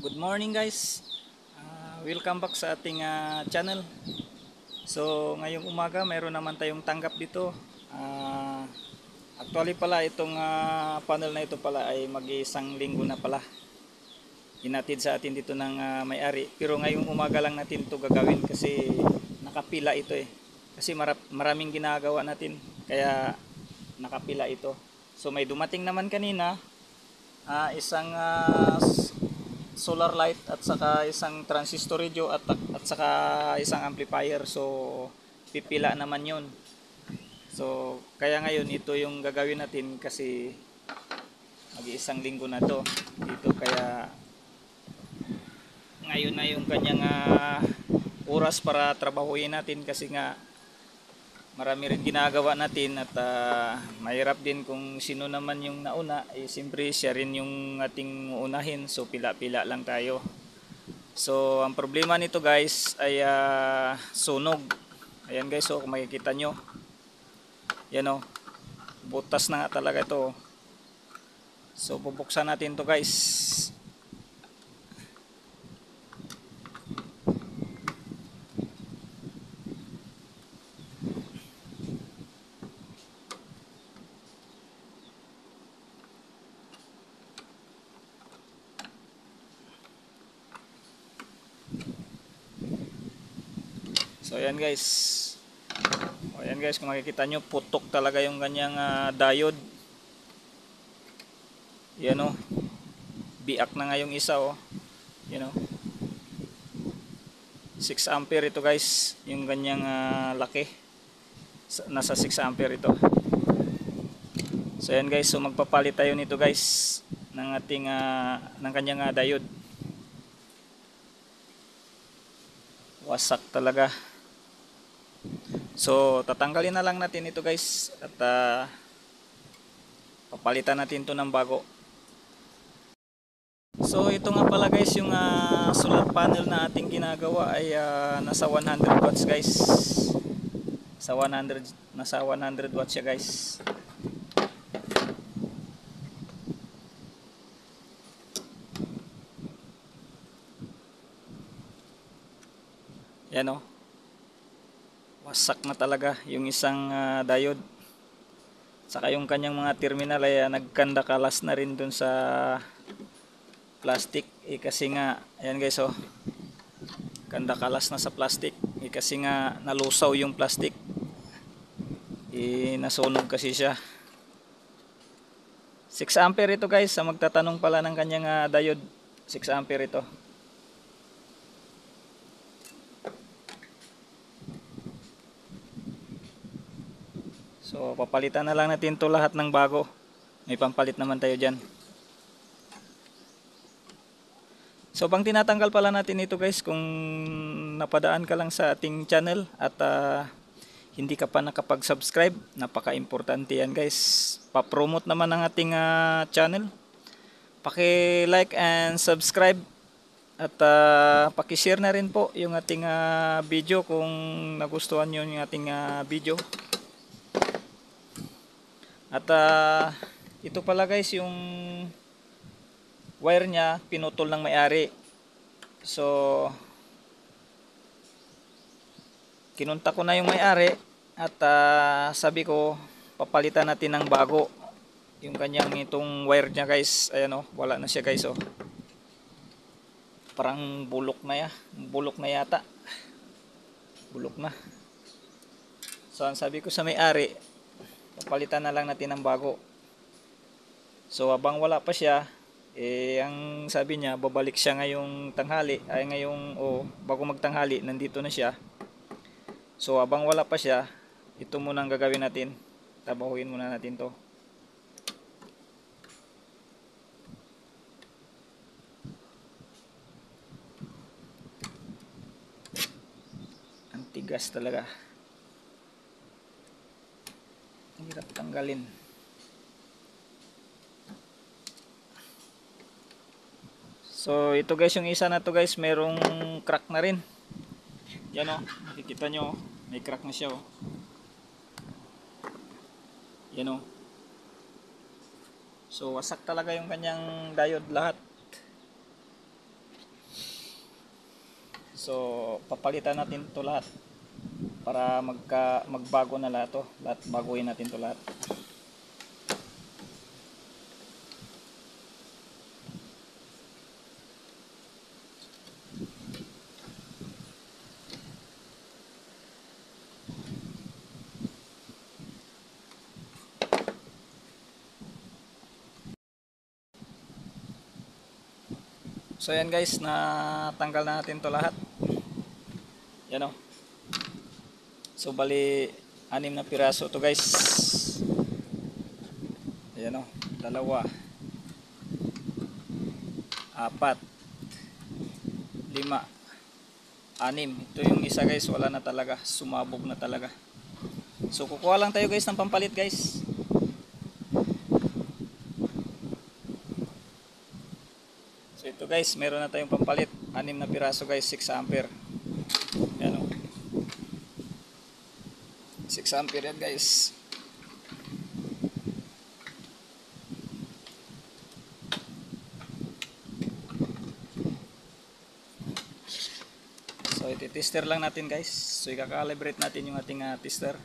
Good morning guys. Welcome back sa ating channel. So ngayong umaga mayroon naman tayong tanggap dito. Ah, Actually pala itong panel na ito pala ay mag-isang linggo na pala. Hinatid sa atin dito ng may-ari. Pero ngayong umaga lang natin ito gagawin kasi nakapila ito eh. Kasi maraming ginagawa natin kaya nakapila ito. So may dumating naman kanina isang solar light at saka isang transistor radio at saka isang amplifier. So pipila naman yun. So kaya ngayon ito yung gagawin natin kasi mag-iisang linggo na to dito, kaya ngayon na yung kanyang oras para trabahuin natin kasi nga marami rin ginagawa natin at mahirap din kung sino naman yung nauna, eh siyempre siya rin yung ating unahin, so pila-pila lang tayo. So ang problema nito guys ay sunog. Ayan guys, so kung makikita nyo, yan o, butas na nga talaga ito. So bubuksan natin to guys. So ayan guys. Ayan guys, kung makikita nyo, putok talaga yung kanyang diode. Yan o, biak na nga yung isa o. Yan o, 6 ampere ito guys, yung kanyang laki. Nasa 6 ampere ito. So ayan guys, so magpapalit tayo nito guys ng ating ng kanyang diode. Wasak talaga. So tatanggalin na lang natin ito guys at papalitan natin to ng bago. So ito nga pala guys, yung solar panel na ating ginagawa ay nasa 100 watts guys. Nasa 100 watts siya guys. Yan o, wasak na talaga yung isang diode. Saka yung kanyang mga terminal ay nagkandakalas na rin dun sa plastic. Kasi nga, ayan guys oh, kandakalas na sa plastic. Kasi nga nalusaw yung plastic. Nasunog kasi siya. 6 ampere ito guys, sa magtatanong pala ng kanyang diode. 6 ampere ito. So papalitan na lang natin to lahat ng bago. May pampalit naman tayo dyan. So pang tinatanggal pala natin ito guys, kung napadaan ka lang sa ating channel at hindi ka pa nakapag-subscribe, napaka-importante yan guys. Pa-promote naman ang ating channel. Paki-like and subscribe at paki-share na rin po yung ating video kung nagustuhan nyo yung ating video. At ito pala guys, yung wire niya pinutol ng may-ari. So kinunta ko na yung may-ari at sabi ko papalitan natin ng bago yung kanyang itong wire niya guys. Ayan o, wala na siya guys o. Parang bulok na yata. Bulok na. So ang sabi ko sa may-ari, papalitan na lang natin ng bago. So habang wala pa siya, ang sabi niya babalik siya ngayong tanghali, bago magtanghali nandito na siya. So habang wala pa siya, ito muna ang gagawin natin. Trabahuin muna natin to. Ang tigas talaga. Ang hirap tanggalin. So ito guys, yung isa na to guys, merong crack na rin. Yan o, nakikita nyo, may crack na siya o. Yan o. So wasak talaga yung kanyang diode lahat. So papalitan natin to lahat para magbago na lahat to. Lahat baguhin natin to lahat. So yan guys, natanggal na natin to lahat. Yan o. So bali 6 na piraso to guys. Ayan o, 2, 4, 5, 6. Ito yung isa guys, wala na talaga, sumabog na talaga. So kukuha lang tayo guys ng pampalit guys. So ito guys, meron na tayong pampalit, 6 na piraso guys, 6 ampere. Ayan o, 6 ampere yan guys. So iti-tester lang natin guys. So i-calibrate natin yung ating tester.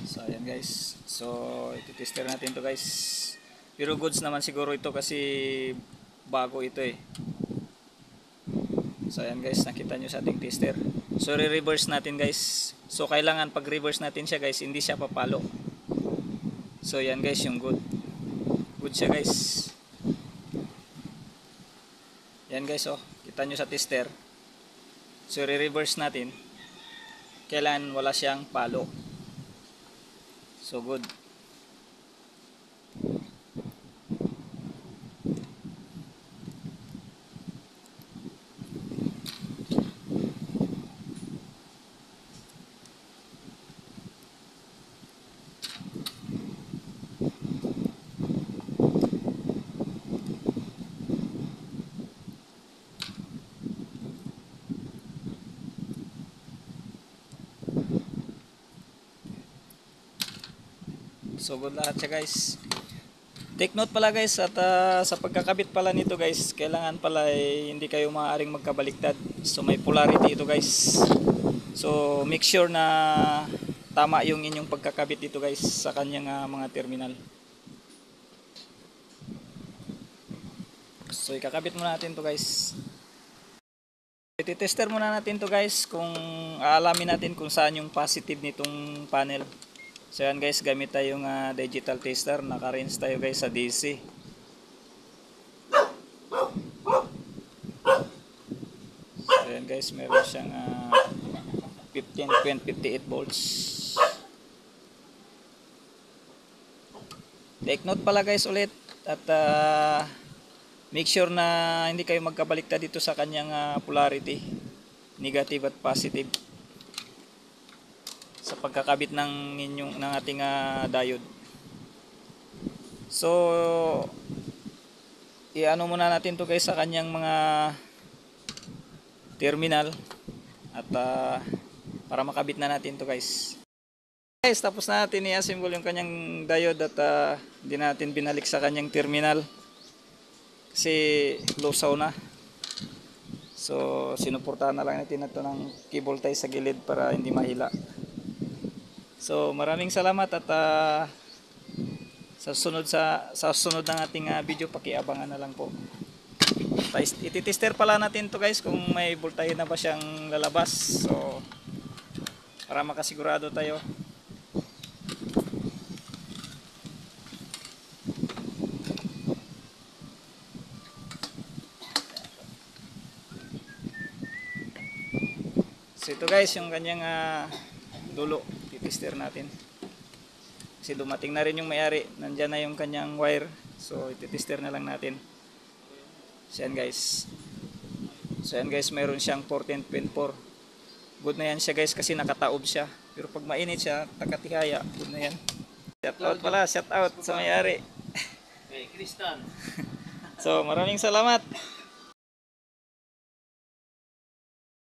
So ayan guys. So iti-tester natin to guys. Pero goods naman siguro ito kasi bago ito eh. So ayan guys, nakita nyo sa ating tester. So re-reverse natin guys. So kailangan pag reverse natin siya guys, hindi siya papalo. So ayan guys, yung good. Good siya guys. Yan guys oh, kita nyo sa tester. So re-reverse natin. Kailangan wala siyang palo. So good. So good lahat siya guys. Take note pala guys at sa pagkakabit pala nito guys, kailangan pala hindi kayo maaaring magkabaliktad. So may polarity ito guys. So make sure na tama yung inyong pagkakabit dito guys sa kanyang mga terminal. So ikakabit muna natin to guys. Iti-tester muna natin to guys kung aalamin natin kung saan yung positive nitong panel. So yan guys, gamit tayong digital tester. Naka-range tayo guys sa DC. So yan guys, meron siyang 15.58 volts. Take note pala guys ulit at make sure na hindi kayo magkabaliktad dito sa kanyang polarity, negative at positive, sa pagkakabit ng ating diode. So i-ano muna natin to guys sa kanyang mga terminal at para makabit na natin to guys. Guys, tapos na natin i-assemble yung kanyang diode at hindi natin binalik sa kanyang terminal kasi losaw na. So sinuportahan na lang natin ito ng cable tie sa gilid para hindi mahila. So maraming salamat at sa sunod ng ating video, pakiabangan na lang po. Ititester pala natin to guys kung may voltahe na ba siyang lalabas. So para makasigurado tayo. So ito guys yung kanyang dulo, titester natin. Kasi dumating na rin yung may-ari, nandyan na yung kanyang wire. So ititester na lang natin. So yan guys. So yan guys, mayroon siyang 14.4. Good na yan siya guys kasi nakataob siya. Pero pag mainit siya, takatihaya, good na yan. Shout out pala, shout out sa may-ari. Okay, Kristan. So maraming salamat.